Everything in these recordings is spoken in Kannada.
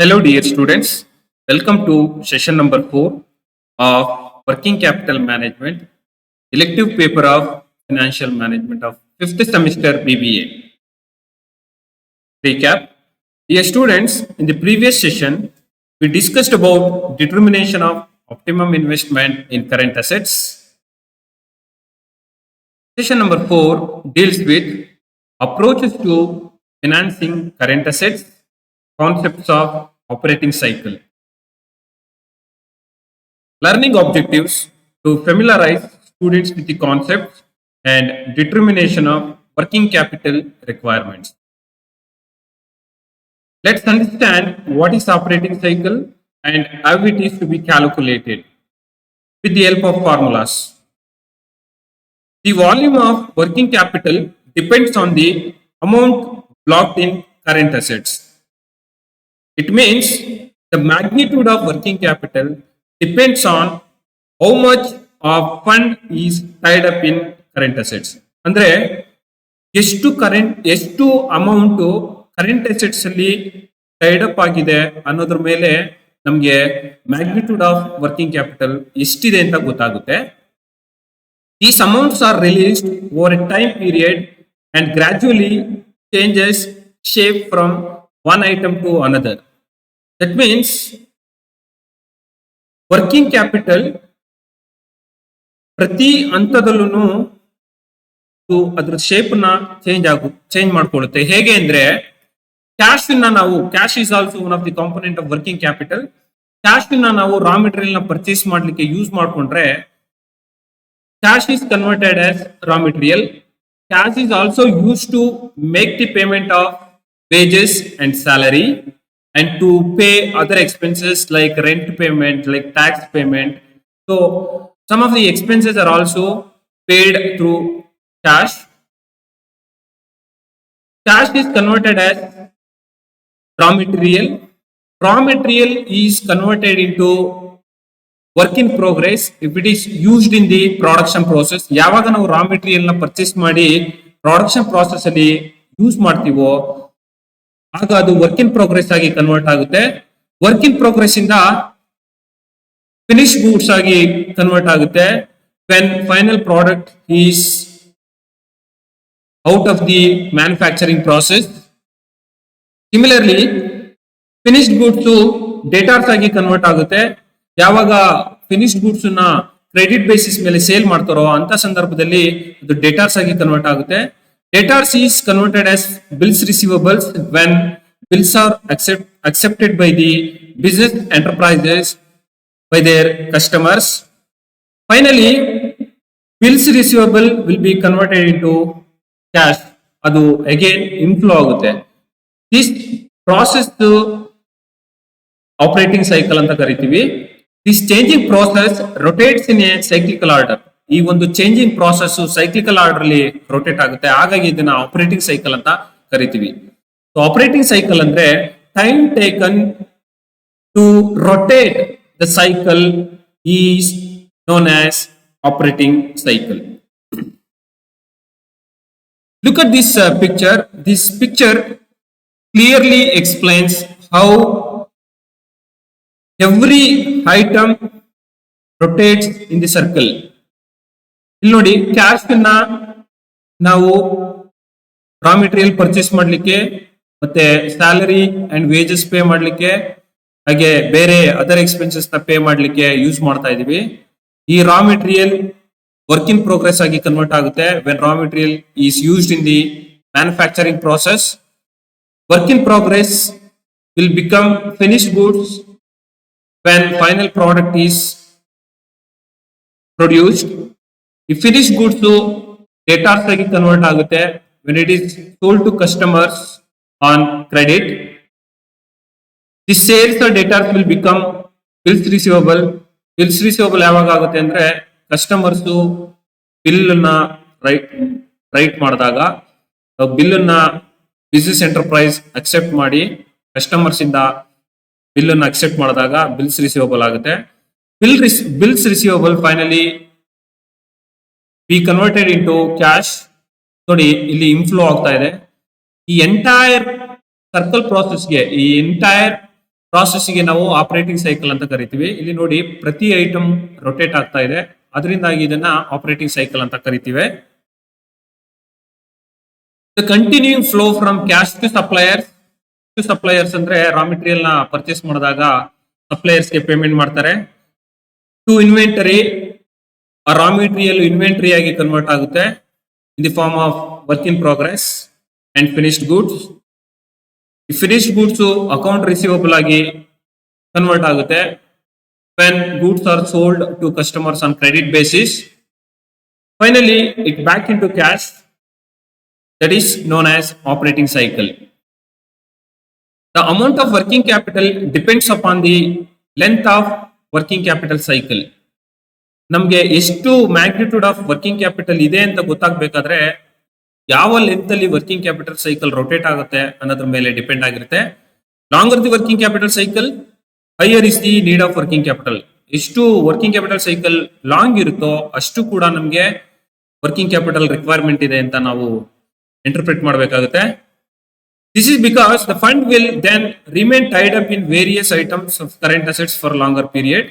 Hello, dear students. Welcome to session number 4 of Working Capital Management, elective paper of Financial Management of 5th semester BBA. Recap. Dear students, in the previous session, we discussed about determination of optimum investment in current assets. Session number 4 deals with approaches to financing current assets, concepts of operating cycle. Learning objectives to familiarize students with the concepts and determination of working capital requirements. Let's understand what is operating cycle and how it is to be calculated with the help of formulas. The volume of working capital depends on the amount blocked in current assets. It means the magnitude of working capital depends on how much of fund is tied up in current assets. ಅಂದ್ರೆ ಎಷ್ಟು ಅಮೌಂಟ್ ಕರೆಂಟ್ ಅಸೆಟ್ಸ್ ಅಲ್ಲಿ ಟೈಡ್ ಅಪ್ ಆಗಿದೆ ಅನ್ನೋದ್ರ ಮೇಲೆ ನಮಗೆ ಮ್ಯಾಗ್ನಿಟ್ಯೂಡ್ ಆಫ್ ವರ್ಕಿಂಗ್ ಕ್ಯಾಪಿಟಲ್ ಎಷ್ಟಿದೆ ಅಂತ ಗೊತ್ತಾಗುತ್ತೆ. These amounts are released over a time period and gradually changes shape from one item to another. That means working capital ಪ್ರತಿ ಹಂತದಲ್ಲೂ ಅದರ ಶೇಪ್ ನ ಚೇಂಜ್ ಮಾಡ್ಕೊಳ್ಳುತ್ತೆ. ಹೇಗೆ ಅಂದ್ರೆ cash is also one of the component of working capital. Cash ನಾವು ರಾ ಮೆಟೀರಿಯಲ್ ನ ಪರ್ಚೇಸ್ ಮಾಡ್ಲಿಕ್ಕೆ ಯೂಸ್ ಮಾಡ್ಕೊಂಡ್ರೆ cash is converted as raw material. Cash is also use to make the payment of wages and salary and to pay other expenses like rent payment, like tax payment. So some of the expenses are also paid through cash. Cash is converted as raw material. Raw material is converted into work in progress if it is used in the production process. ಯಾವಾಗ ನಾವು ರಾ ಮೆಟೀರಿಯಲ್ ನ ಪರ್ಚೇಸ್ ಮಾಡಿ ಪ್ರೊಡಕ್ಷನ್ ಪ್ರಾಸೆಸ್ ಅಲ್ಲಿ ಯೂಸ್ ಮಾಡ್ತೀವೋ ಆಗ ಅದು ವರ್ಕ್ ಇನ್ ಪ್ರೋಗ್ರೆಸ್ ಆಗಿ ಕನ್ವರ್ಟ್ ಆಗುತ್ತೆ. ವರ್ಕ್ ಇನ್ ಪ್ರೋಗ್ರೆಸ್ ಇಂದ ಫಿನಿಶ್ ಗೂಡ್ಸ್ ಆಗಿ ಕನ್ವರ್ಟ್ ಆಗುತ್ತೆ when final product is out of the manufacturing process. Similarly finished goods debtors ಆಗಿ ಕನ್ವರ್ಟ್ ಆಗುತ್ತೆ. ಯಾವಾಗ ಫಿನಿಶ್ಡ್ ಗೂಡ್ಸ್ ನ ಕ್ರೆಡಿಟ್ ಬೇಸಿಸ್ ಮೇಲೆ ಸೇಲ್ ಮಾಡ್ತಾರೋ ಅಂತ ಸಂದರ್ಭದಲ್ಲಿ ಅದು ಡೇಟಾರ್ಸ್ ಆಗಿ ಕನ್ವರ್ಟ್ ಆಗುತ್ತೆ. Debtors is converted as bills receivables when bills are accepted by the business enterprises by their customers. Finally, bills receivable will be converted into cash. Adu again inflow ಆಗುತ್ತೆ. This process operating cycle ಅಂತ ಕರಿತೀವಿ. This changing process rotates in a cyclical order. ಈ ಒಂದು ಚೇಂಜಿಂಗ್ ಪ್ರಾಸೆಸ್ ಸೈಕ್ಲಿಕಲ್ ಆರ್ಡರ್ ಅಲ್ಲಿ ರೊಟೇಟ್ ಆಗುತ್ತೆ. ಹಾಗಾಗಿ ಇದನ್ನ ಆಪರೇಟಿಂಗ್ ಸೈಕಲ್ ಅಂತ ಕರಿತೀವಿ. ಸೊ ಆಪರೇಟಿಂಗ್ ಸೈಕಲ್ ಅಂದ್ರೆ time taken to rotate the cycle is known as operating cycle. Look at this picture. This picture clearly explains how every item rotates in the circle. ಇಲ್ಲಿ ನೋಡಿ, ಕ್ಯಾಶ್ ನಾವು ರಾ ಮೆಟೀರಿಯಲ್ ಪರ್ಚೇಸ್ ಮಾಡ್ಲಿಕ್ಕೆ ಮತ್ತೆ ಸ್ಯಾಲರಿ ಅಂಡ್ ವೇಜಸ್ ಪೇ ಮಾಡ್ಲಿಕ್ಕೆ ಹಾಗೆ ಬೇರೆ ಅದರ್ ಎಕ್ಸ್ಪೆನ್ಸಸ್ ನ ಪೇ ಮಾಡ್ಲಿಕ್ಕೆ ಯೂಸ್ ಮಾಡ್ತಾ ಇದೀವಿ. ಈ raw material work in progress ಆಗಿ ಕನ್ವರ್ಟ್ ಆಗುತ್ತೆ when raw material is used in the manufacturing process. Work in progress will become finished goods when final product is produced. ಈ ಫಿನಿಶ್ ಗೂಡ್ಸ್ ಡೇಟಾರ್ಸ್ ಆಗಿ ಕನ್ವರ್ಟ್ ಆಗುತ್ತೆ when it is sold to customers on credit. The sales debtors will become bills receivable. Bills receivable ಯಾವಾಗ ಆಗುತ್ತೆ ಅಂದ್ರೆ ಕಸ್ಟಮರ್ಸ್ ಬಿಲ್ ನ ರೈಟ್ ಮಾಡಿದಾಗ, ಬಿಲ್ ನ ಬಿಸಿನೆಸ್ ಎಂಟರ್ಪ್ರೈಸ್ ಅಕ್ಸೆಪ್ಟ್ ಮಾಡಿ ಕಸ್ಟಮರ್ಸ್ ಇಂದ ಬಿಲ್ ಅನ್ನು ಅಕ್ಸೆಪ್ಟ್ ಮಾಡಿದಾಗ ಬಿಲ್ಸ್ ರಿಸೀವಬಲ್ ಆಗುತ್ತೆ. Bills receivable finally be converted into cash. ನೋಡಿ, ಇಲ್ಲಿ ಇನ್ಫ್ಲೋ ಆಗ್ತಾ ಇದೆ. ಈ ಎಂಟೈರ್ ಸರ್ಕಲ್ ಪ್ರಾಸೆಸ್ಗೆ, ಈ ಎಂಟೈರ್ ಪ್ರಾಸೆಸ್ಗೆ ನಾವು ಆಪರೇಟಿಂಗ್ ಸೈಕಲ್ ಅಂತ ಕರಿತೀವಿ. ಇಲ್ಲಿ ನೋಡಿ ಪ್ರತಿ ಐಟಮ್ ರೊಟೇಟ್ ಆಗ್ತಾ ಇದೆ, ಅದರಿಂದಾಗಿ ಇದನ್ನ ಆಪರೇಟಿಂಗ್ ಸೈಕಲ್ ಅಂತ ಕರಿತೀವಿ. The continuing flow from cash to suppliers ಅಂದ್ರೆ ರಾ ಮೆಟೀರಿಯಲ್ ನ ಪರ್ಚೇಸ್ ಮಾಡಿದಾಗ ಸಪ್ಲೈಯರ್ಸ್ ಗೆ ಪೇಮೆಂಟ್ ಮಾಡ್ತಾರೆ. To inventory, raw material inventory ಆಗಿ ಕನ್ವರ್ಟ್ ಆಗುತ್ತೆ in the form of work in progress and finished goods. ಈ ಫಿನಿಶ್ಡ್ ಗೂಡ್ಸ್ ಅಕೌಂಟ್ ರಿಸೀವಬಲ್ ಆಗಿ ಕನ್ವರ್ಟ್ ಆಗುತ್ತೆ when goods are sold to customers on credit basis. Finally, it back into cash, that is known as operating cycle. The amount of working capital depends upon the length of working capital cycle. ನಮಗೆ ಎಷ್ಟು ಮ್ಯಾಗ್ನಿಟ್ಯೂಡ್ ಆಫ್ ವರ್ಕಿಂಗ್ ಕ್ಯಾಪಿಟಲ್ ಇದೆ ಅಂತ ಗೊತ್ತಾಗಬೇಕಾದ್ರೆ ಯಾವ ಲೆಂತ್ ಅಲ್ಲಿ ವರ್ಕಿಂಗ್ ಕ್ಯಾಪಿಟಲ್ ಸೈಕಲ್ ರೊಟೇಟ್ ಆಗುತ್ತೆ ಅನ್ನೋದ್ರ ಮೇಲೆ ಡಿಪೆಂಡ್ ಆಗಿರುತ್ತೆ. Longer the working capital cycle, higher is the need of working capital. ಎಷ್ಟು ವರ್ಕಿಂಗ್ ಕ್ಯಾಪಿಟಲ್ ಸೈಕಲ್ ಲಾಂಗ್ ಇರುತ್ತೋ ಅಷ್ಟು ಕೂಡ ನಮಗೆ ವರ್ಕಿಂಗ್ ಕ್ಯಾಪಿಟಲ್ ರಿಕ್ವೈರ್ಮೆಂಟ್ ಇದೆ ಅಂತ ನಾವು ಇಂಟರ್ಪ್ರಿಟ್ ಮಾಡಬೇಕಾಗುತ್ತೆ. This is because the fund will then remain tied up in various items of current assets for longer period.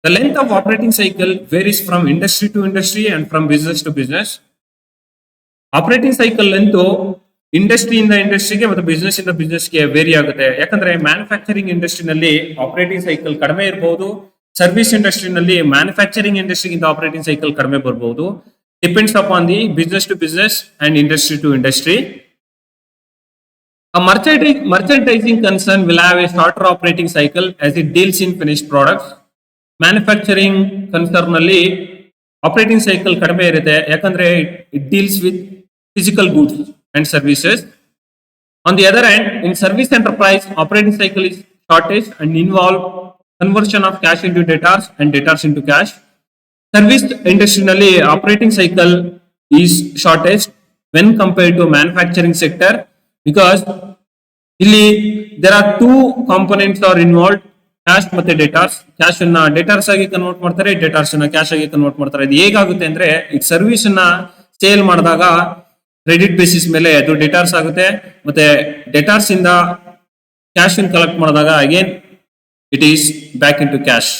The length of operating cycle varies from industry to industry and from business to business. Operating cycle ಅಂತೂ ಇಂಡಸ್ಟ್ರಿಯಿಂದ ಇಂಡಸ್ಟ್ರಿಗೆ ಮತ್ತು ಬಿಸ್ನೆಸ್ ಇಂದ ಬಿಸ್ನೆಸ್ಗೆ ವೇರಿ ಆಗುತ್ತೆ. ಯಾಕಂದ್ರೆ ಮ್ಯಾನುಫ್ಯಾಕ್ಚರಿಂಗ್ ಇಂಡಸ್ಟ್ರಿನಲ್ಲಿ ಆಪರೇಟಿಂಗ್ ಸೈಕಲ್ ಕಡಿಮೆ ಇರಬಹುದು, ಸರ್ವಿಸ್ ಇಂಡಸ್ಟ್ರಿನಲ್ಲಿ ಮ್ಯಾನುಫ್ಯಾಕ್ಚರಿಂಗ್ ಇಂಡಸ್ಟ್ರಿಗಿಂತ ಆಪರೇಟಿಂಗ್ ಸೈಕಲ್ ಕಡಿಮೆ ಬರಬಹುದು. Depends upon the business to business and industry to industry. A merchandising concern will have a shorter operating cycle as it deals in finished products. Manufacturing concern ನಲ್ಲಿ ಆಪರೇಟಿಂಗ್ ಸೈಕಲ್ ಕಡಿಮೆ ಇರುತ್ತೆ, ಯಾಕಂದ್ರೆ it deals with physical goods and services. On the other hand, in service enterprise operating cycle is shortage and involve conversion of cash into debtors and debtors into cash. Service ಇಂಡಸ್ಟ್ರಿನಲ್ಲಿ operating cycle is shortage when compared to manufacturing sector, because ಇಲ್ಲಿ there are two components are involved, cash ಮತ್ತೆ ಡೇಟಾಸ್. ಕ್ಯಾಶ್ ಅನ್ನ ಡೇಟಾಸ್ ಆಗಿ ಕನ್ವರ್ಟ್ ಮಾಡ್ತಾರೆ, ಡೇಟಾಸ್ ಅನ್ನ ಕ್ಯಾಶ್ ಆಗಿ ಕನ್ವರ್ಟ್ ಮಾಡ್ತಾರೆ. ಇದು ಹೇಗಾಗುತ್ತೆ ಅಂದ್ರೆ, ಈಗ ಸರ್ವಿಸ್ ಅನ್ನ ಸೇಲ್ ಮಾಡಿದಾಗ ಕ್ರೆಡಿಟ್ ಬೇಸಿಸ್ ಮೇಲೆ ಅದು ಡೇಟಾಸ್ ಆಗುತ್ತೆ, ಮತ್ತೆ ಡೇಟಾಸ್ ಇಂದ ಕ್ಯಾಶ್ ಅನ್ನು ಕಲೆಕ್ಟ್ ಮಾಡಿದಾಗ again it is back into cash.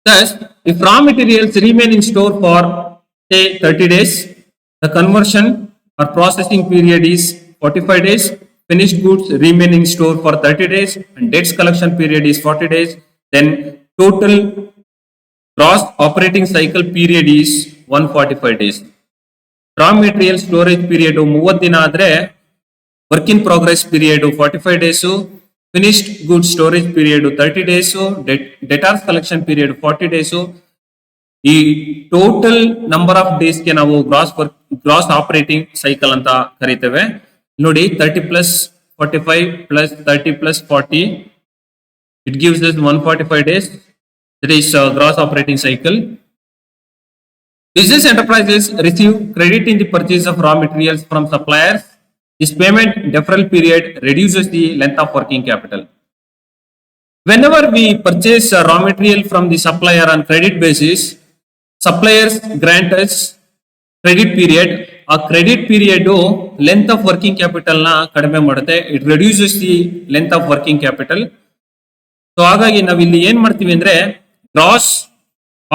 Thus, if raw materials remain in store for say 30 days, the conversion or processing period is 45 days. Finished goods remain in store for 30 days and debts collection period is 40 days. Then total gross operating cycle period is 145 days. Raw material storage period 30 ದಿನ ಆದ್ರೆ work in progress period 45 days, finished goods storage period 30 days, debtors collection period 40 days. ಈ ಟೋಟಲ್ ನಂಬರ್ ಆಫ್ ಡೇಸ್ ಗೆ ನಾವು ಗ್ರಾಸ್ ಆಪರೇಟಿಂಗ್ ಸೈಕಲ್ ಅಂತ ಕರಿತೇವೆ. ನೋಡಿ 30 plus 45 plus 30 plus 40, it gives us 145 days. That is gross operating cycle. Business enterprises receive credit in the purchase of raw materials from suppliers. This payment deferral period reduces the length of working capital. Whenever we purchase raw material from the supplier on credit basis, suppliers grant us credit period. ಆ credit period length of working capital ನ ಕಡಿಮೆ ಮಾಡುತ್ತೆ. It reduces the length of working capital. So ಹಾಗಾಗಿ ನಾವು ಇಲ್ಲಿ ಏನ್ ಮಾಡ್ತೀವಿ ಅಂದ್ರೆ, ಗ್ರಾಸ್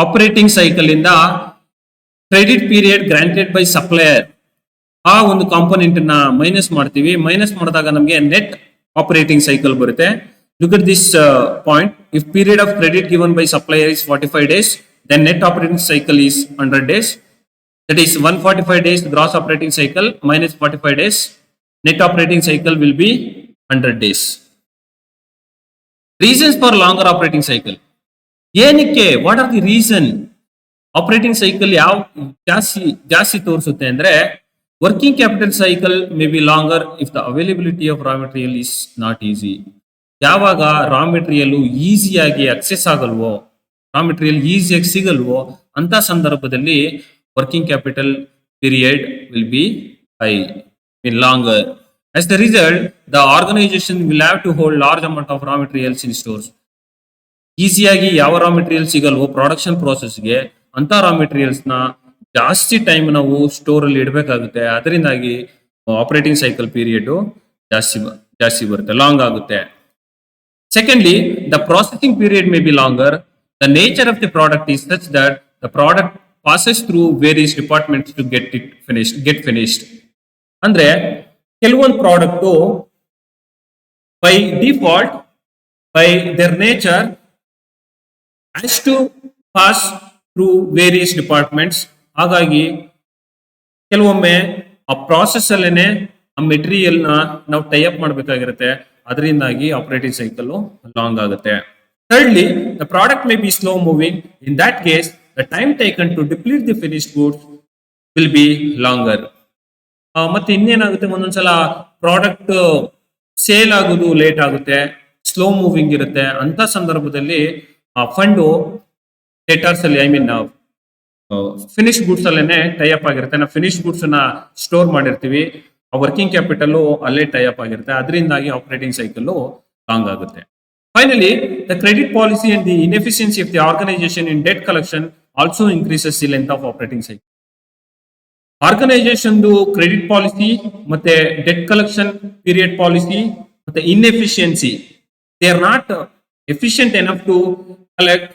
ಆಪರೇಟಿಂಗ್ ಸೈಕಲ್ ಇಂದ credit period granted by supplier ಆ ಒಂದು ಕಾಂಪೋನೆಂಟ್ ನ ಮೈನಸ್ ಮಾಡ್ತೀವಿ. ಮೈನಸ್ ಮಾಡಿದಾಗ ನಮಗೆ ನೆಟ್ ಆಪರೇಟಿಂಗ್ ಸೈಕಲ್ ಬರುತ್ತೆ. Look at this point. If period of credit given by supplier is 45 days, then net operating cycle is 100 days. That is 145 days gross operating cycle minus 45 days. Net operating cycle will be 100 days. Reasons for longer operating cycle. ಏನಕ್ಕೆ, what are the reason operating cycle ಯಾವ ಜಾಸ್ತಿ ತೋರಿಸುತ್ತೆ ಅಂದ್ರೆ, working capital cycle may be longer if the availability of raw material is not easy. ಯಾವಾಗ ರಾ ಮೆಟೀರಿಯಲ್ ಈಸಿಯಾಗಿ ಅಕ್ಸೆಸ್ ಆಗಲ್ವೋ, ರಾ ಮೆಟೀರಿಯಲ್ ಈಸಿಯಾಗಿ ಸಿಗಲ್ವೋ ಅಂತ ಸಂದರ್ಭದಲ್ಲಿ working capital period will be high in longer. As the result, the organization will have to hold large amount of raw materials in stores. ಈಸಿಯಾಗಿ ಯಾವ ರಾ ಮೆಟೀರಿಯಲ್ ಸಿಗಲ್ವೋ ಪ್ರೊಡಕ್ಷನ್ ಪ್ರೋಸೆಸ್ಗೆ ಅಂತ ರಾ ಮೆಟೀರಿಯಲ್ಸ್ ನ ಜಾಸ್ತಿ ಟೈಮ್ ನಾವು ಸ್ಟೋರ್ ಅಲ್ಲಿ ಇಡಬೇಕಾಗುತ್ತೆ. ಅದರಿಂದಾಗಿ ಆಪರೇಟಿಂಗ್ ಸೈಕಲ್ ಪೀರಿಯಡ್ ಜಾಸ್ತಿ ಬರುತ್ತೆ, ಲಾಂಗ್ ಆಗುತ್ತೆ. Secondly, the processing period may be longer. The nature of the product is such that the product passes through various departments to get finished. ಅಂದ್ರೆ ಕೆಲವೊಂದು product by default, by their nature, has to pass through various departments. ಹಾಗಾಗಿ ಕೆಲವೊಮ್ಮೆ ಆ ಪ್ರಾಸೆಸ್ ಅಲ್ಲೇನೆ ಆ ಮೆಟೀರಿಯಲ್ ನ ನಾವು ಟೈ ಅಪ್ ಮಾಡಬೇಕಾಗಿರುತ್ತೆ, ಅದರಿಂದಾಗಿ ಆಪರೇಟಿಂಗ್ ಸೈಕಲ್ ಲಾಂಗ್ ಆಗುತ್ತೆ. Thirdly, the product may be slow moving. In that case the time taken to deplete the finished goods will be longer. ಮತ್ತೆ ಇನ್ನೇನಾಗುತ್ತೆ, ಒಂದೊಂದ್ಸಲ ಪ್ರಾಡಕ್ಟ್ ಸೇಲ್ ಆಗೋದು ಲೇಟ್ ಆಗುತ್ತೆ, ಸ್ಲೋ ಮೂವಿಂಗ್ ಇರುತ್ತೆ. ಅಂತ ಸಂದರ್ಭದಲ್ಲಿ ಆ ಫಂಡು ಡೇಟಾರ್ಸ್ ಅಲ್ಲಿ, ಐ ಮೀನ್ ಫಿನಿಶ್ ಗೂಡ್ಸ್ ಅಲ್ಲೇನೆ ಟೈ ಅಪ್ ಆಗಿರುತ್ತೆ. ನಾವು ಫಿನಿಶ್ ಗೂಡ್ಸ್ ನ ಸ್ಟೋರ್ ಮಾಡಿರ್ತೀವಿ, ಆ ವರ್ಕಿಂಗ್ ಕ್ಯಾಪಿಟಲ್ ಅಲ್ಲೇ ಟೈ ಅಪ್ ಆಗಿರುತ್ತೆ, ಅದರಿಂದಾಗಿ ಆಪರೇಟಿಂಗ್ ಸೈಕಲ್ ಲಾಂಗ್ ಆಗುತ್ತೆ. Finally, the credit policy and the inefficiency of the organisation in debt collection also increases the length of operating cycle. Organisation credit policy ಮತ್ತೆ ಡೆಟ್ ಕಲೆಕ್ಷನ್ ಪೀರಿಯಡ್ ಪಾಲಿಸಿ ಮತ್ತೆ inefficiency, they are not efficient enough to collect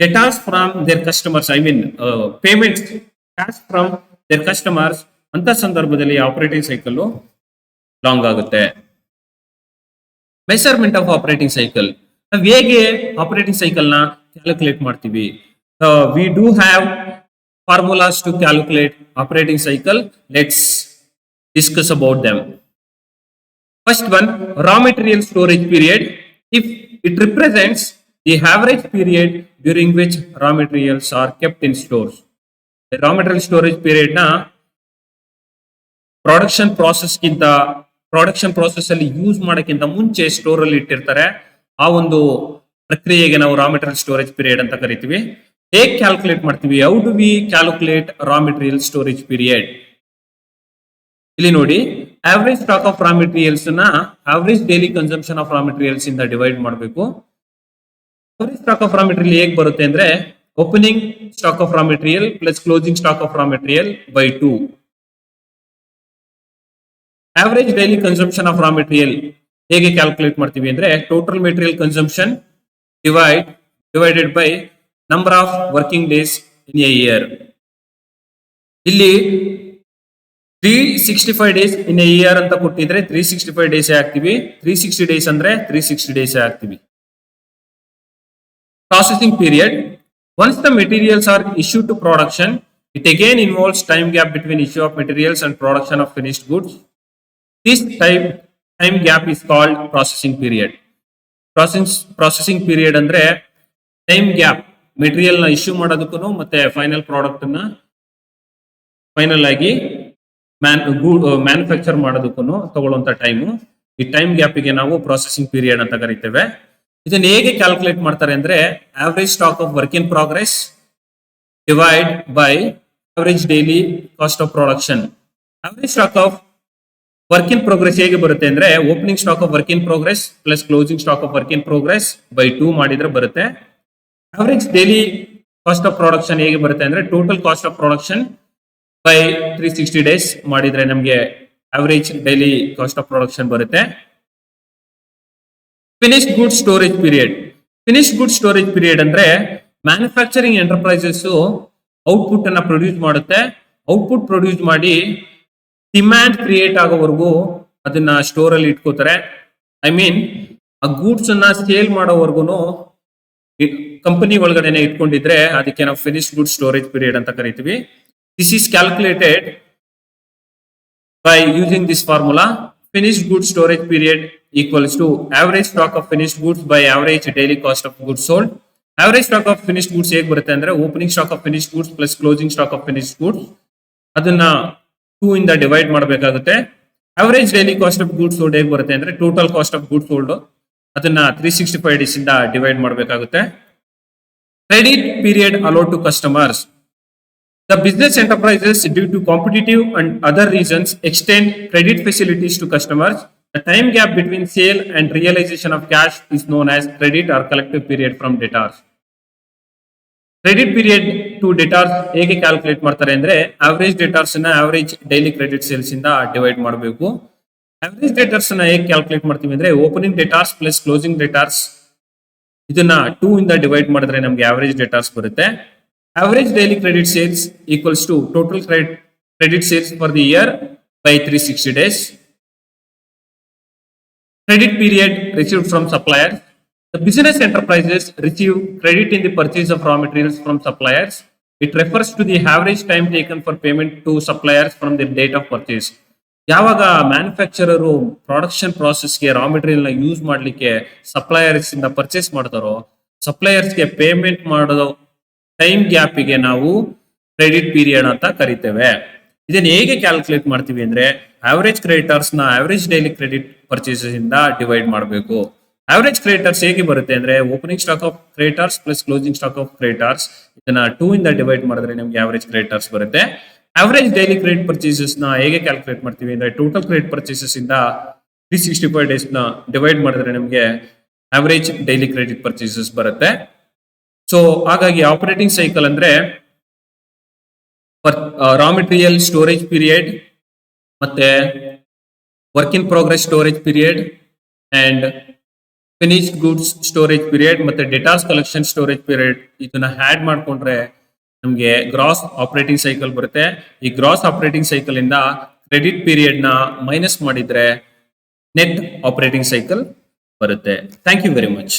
debtors from their customers, I mean payments, cash from their customers. ಅಂತ ಸಂದರ್ಭದಲ್ಲಿ ಆಪರೇಟಿಂಗ್ ಸೈಕಲ್ ಲಾಂಗ್ ಆಗುತ್ತೆ. ಮೆಷರ್ಮೆಂಟ್ ಆಫ್ ಆಪರೇಟಿಂಗ್ ಸೈಕಲ್, ನಾವು ಹೇಗೆ ಆಪರೇಟಿಂಗ್ ಸೈಕಲ್ ನ ಕ್ಯಾಲ್ಕುಲೇಟ್ ಮಾಡ್ತೀವಿ? We do have formulas to calculate operating cycle. Let's discuss about them. First one, raw material storage period. If it represents the average period during which raw materials are kept in stores. The raw material storage period na production process ಅಲ್ಲಿ ಯೂಸ್ ಮಾಡೋಕ್ಕಿಂತ ಮುಂಚೆ ಸ್ಟೋರ್ ಅಲ್ಲಿ ಇಟ್ಟಿರ್ತಾರೆ. ಆ ಒಂದು ಪ್ರಕ್ರಿಯೆಗೆ ನಾವು ರಾ ಮೆಟೀರಿಯಲ್ ಸ್ಟೋರೇಜ್ ಪೀರಿಯಡ್ ಅಂತ ಕರಿತೀವಿ. ಹೇಗೆ ಕ್ಯಾಲ್ಕುಲೇಟ್ ಮಾಡ್ತೀವಿ? How do we calculate raw material storage period? ಇಲ್ಲಿ ನೋಡಿ, average stock of raw materials ನ average daily consumption of raw materials ಇಂದ ಡಿವೈಡ್ ಮಾಡಬೇಕು. Average stock of raw material ಹೇಗೆ ಬರುತ್ತೆ ಅಂದ್ರೆ, opening stock of raw material plus closing stock of raw material by 2. Average daily consumption of raw material ಹೇಗೆ ಕ್ಯಾಲ್ಕುಲೇಟ್ ಮಾಡ್ತೀವಿ ಅಂದ್ರೆ, total material consumption divided by number of working days in a year. ಇಲ್ಲಿ 365 ಡೇಸ್ ಇನ್ ಎ ಇಯರ್ ಅಂತ ಕೊಟ್ಟಿದ್ರೆ 365 ಡೇಸ್ ಹಾಕ್ತಿವಿ, 360 ಡೇಸ್ ಅಂದ್ರೆ 360 ಡೇಸ್ ಹಾಕ್ತಿವಿ. Processing period. Once the materials are issued to production, it again involves time gap between issue of materials and production of finished goods. This time gap is called processing period. Processing period ಅಂದ್ರೆ ಟೈಮ್ ಗ್ಯಾಪ್, ಮೆಟೀರಿಯಲ್ ನ ಇಶ್ಯೂ ಮಾಡೋದಕ್ಕೂ ಮತ್ತೆ ಫೈನಲ್ ಪ್ರಾಡಕ್ಟ್ ನ ಫೈನಲ್ ಆಗಿ ಮ್ಯಾನುಫ್ಯಾಕ್ಚರ್ ಮಾಡೋದಕ್ಕೂ ತಗೊಳ್ಳುವಂತ ಟೈಮು. ಈ ಟೈಮ್ ಗ್ಯಾಪಿಗೆ ನಾವು ಪ್ರೊಸೆಸಿಂಗ್ ಪೀರಿಯಡ್ ಅಂತ ಕರಿತೇವೆ. ಇದನ್ನ ಹೇಗೆ ಕ್ಯಾಲ್ಕುಲೇಟ್ ಮಾಡ್ತಾರೆ ಅಂದ್ರೆ, average stock of work in progress divide by average daily cost of production. Average stock of work in progress ಹೇಗೆ ಬರುತ್ತೆ ಅಂದ್ರೆ, opening stock of work in progress plus closing stock of work in progress by 2 ಮಾಡಿದ್ರೆ ಬರುತ್ತೆ. Average daily cost of production ಹೇಗೆ ಬರುತ್ತೆ ಅಂದ್ರೆ, total cost of production by 360 days ಮಾಡಿದ್ರೆ ನಮಗೆ average daily cost of production ಬರುತ್ತೆ. Finished good storage period. Finished good storage period ಅಂದ್ರೆ, ಮ್ಯಾನುಫ್ಯಾಕ್ಚರಿಂಗ್ ಎಂಟರ್ಪ್ರೈಸಸ್ ಔಟ್ಪುಟ್ ಅನ್ನ ಪ್ರೊಡ್ಯೂಸ್ ಮಾಡುತ್ತೆ. ಔಟ್ಪುಟ್ ಪ್ರೊಡ್ಯೂಸ್ ಮಾಡಿ ಡಿಮ್ಯಾಂಡ್ ಕ್ರಿಯೇಟ್ ಆಗೋವರೆಗೂ ಅದನ್ನ ಸ್ಟೋರ್ ಅಲ್ಲಿ ಇಟ್ಕೋತಾರೆ. ಐ ಮೀನ್ ಆ ಗೂಡ್ಸ್ ಅನ್ನ ಸೇಲ್ ಮಾಡೋವರೆಗೂ ಕಂಪನಿ ಒಳಗಡೆನೆ ಇಟ್ಕೊಂಡಿದ್ರೆ ಅದಕ್ಕೆ ನಾವು ಫಿನಿಶ್ಡ್ ಗುಡ್ ಸ್ಟೋರೇಜ್ ಪೀರಿಯಡ್ ಅಂತ ಕರಿತೀವಿ. This is calculated by using this formula. finished goods storage period equals to average stock of finished goods by average daily cost of goods sold. Average stock of finished goods ಹೇಗೆ ಬರುತ್ತೆ ಅಂದ್ರೆ, opening stock of finished goods plus closing stock of finished goods, ಅದನ್ನ 2 ಇಂದ ಡಿವೈಡ್ ಮಾಡಬೇಕಾಗುತ್ತೆ. Average daily cost of goods sold ಹೇಗೆ ಬರುತ್ತೆ ಅಂದ್ರೆ, total cost of goods sold ಅದನ್ನ 365 ಡೇಸ್ ಇಂದ ಡಿವೈಡ್ ಮಾಡಬೇಕಾಗುತ್ತೆ. Credit period allowed to customers. The business enterprises, due to competitive and other reasons, extend credit facilities to customers. The time gap between sale and realization of cash is known as credit or collective period from debtors. Credit period to debtors ಹೇಗೆ ಕ್ಯಾಲ್ಕುಲೇಟ್ ಮಾಡ್ತಾರೆ ಅಂದ್ರೆ, average debtors ನ average daily credit sales ಇಂದ ಡಿವೈಡ್ ಮಾಡಬೇಕು. ಆವರೇಜ್ ಡೇಟರ್ಸ್ ನ ಹೇಗೆ ಕ್ಯಾಲ್ಕುಲೇಟ್ ಮಾಡ್ತೀವಿ ಅಂದ್ರೆ opening debtors plus closing debtors ಇದನ್ನ 2 ಇಂದ ಡಿವೈಡ್ ಮಾಡಿದ್ರೆ ನಮ್ಗೆ ಆವರೇಜ್ ಡೇಟಾಸ್ ಬರುತ್ತೆ. Average daily credit sales equals to total credit sales for the year by 360 days. Credit period received from suppliers. The business enterprises receive credit in the purchase of raw materials from suppliers. It refers to the average time taken for payment to suppliers from the date of purchase. ಯಾವಾಗ ಮ್ಯಾನುಫ್ಯಾಕ್ಚರರು ಪ್ರೊಡಕ್ಷನ್ ಪ್ರಾಸೆಸ್ಗೆ ರಾ ಮೆಟೀರಿಯಲ್ ನ ಯೂಸ್ ಮಾಡ್ಲಿಕ್ಕೆ ಸಪ್ಲೈಯರ್ಸ್ ಇಂದ ಪರ್ಚೇಸ್ ಮಾಡ್ತಾರೋ ಸಪ್ಲೈಯರ್ಸ್ಗೆ ಪೇಮೆಂಟ್ ಮಾಡೋ ಟೈಮ್ ಗ್ಯಾಪಿಗೆ ನಾವು ಕ್ರೆಡಿಟ್ ಪೀರಿಯಡ್ ಅಂತ ಕರಿತೇವೆ. ಇದನ್ನ ಹೇಗೆ ಕ್ಯಾಲ್ಕುಲೇಟ್ ಮಾಡ್ತೀವಿ ಅಂದ್ರೆ ಆವರೇಜ್ ಕ್ರೆಡಿಟರ್ಸ್ ನ ಆವರೇಜ್ ಡೈಲಿ ಕ್ರೆಡಿಟ್ ಪರ್ಚೇಸಸ್ ಇಂದ ಡಿವೈಡ್ ಮಾಡಬೇಕು. ಆವರೇಜ್ ಕ್ರೆಡಿಟರ್ಸ್ ಹೇಗೆ ಬರುತ್ತೆ ಅಂದ್ರೆ opening stock of creditors plus closing stock of creditors ಇದನ್ನ 2 ಇಂದ ಡಿವೈಡ್ ಮಾಡಿದ್ರೆ ನಮ್ಗೆ ಆವರೇಜ್ ಕ್ರೆಡಿಟರ್ಸ್ ಬರುತ್ತೆ. ಆವರೇಜ್ ಡೈಲಿ ಕ್ರೆಡಿಟ್ ಪರ್ಚೇಸಸ್ ನ ಹೇಗೆ ಕ್ಯಾಲ್ಕುಲೇಟ್ ಮಾಡ್ತೀವಿ ಅಂದ್ರೆ ಟೋಟಲ್ ಕ್ರೆಡಿಟ್ ಪರ್ಚೇಸಸ್ ಇಂದ 365 ಡೇಸ್ ನ ಡಿವೈಡ್ ಮಾಡಿದ್ರೆ ನಮ್ಗೆ ಆವರೇಜ್ ಡೈಲಿ ಕ್ರೆಡಿಟ್ ಪರ್ಚೇಸಸ್ ಬರುತ್ತೆ. ಸೊ ಹಾಗಾಗಿ ಆಪರೇಟಿಂಗ್ ಸೈಕಲ್ ಅಂದ್ರೆ ರಾ ಮೆಟೀರಿಯಲ್ ಸ್ಟೋರೇಜ್ ಪೀರಿಯಡ್ ಮತ್ತೆ work in progress storage period and finished goods storage period ಮತ್ತೆ ಡೇಟಾಸ್ ಕಲೆಕ್ಷನ್ ಸ್ಟೋರೇಜ್ ಪೀರಿಯಡ್ ಇದನ್ನ ಆಡ್ ಮಾಡ್ಕೊಂಡ್ರೆ ನಮ್ಗೆ ಗ್ರಾಸ್ ಆಪರೇಟಿಂಗ್ ಸೈಕಲ್ ಬರುತ್ತೆ. ಈ ಗ್ರಾಸ್ ಆಪರೇಟಿಂಗ್ ಸೈಕಲ್ ಇಂದ ಕ್ರೆಡಿಟ್ ಪೀರಿಯಡ್ ನ ಮೈನಸ್ ಮಾಡಿದ್ರೆ ನೆಟ್ ಆಪರೇಟಿಂಗ್ ಸೈಕಲ್ ಬರುತ್ತೆ. Thank you very much.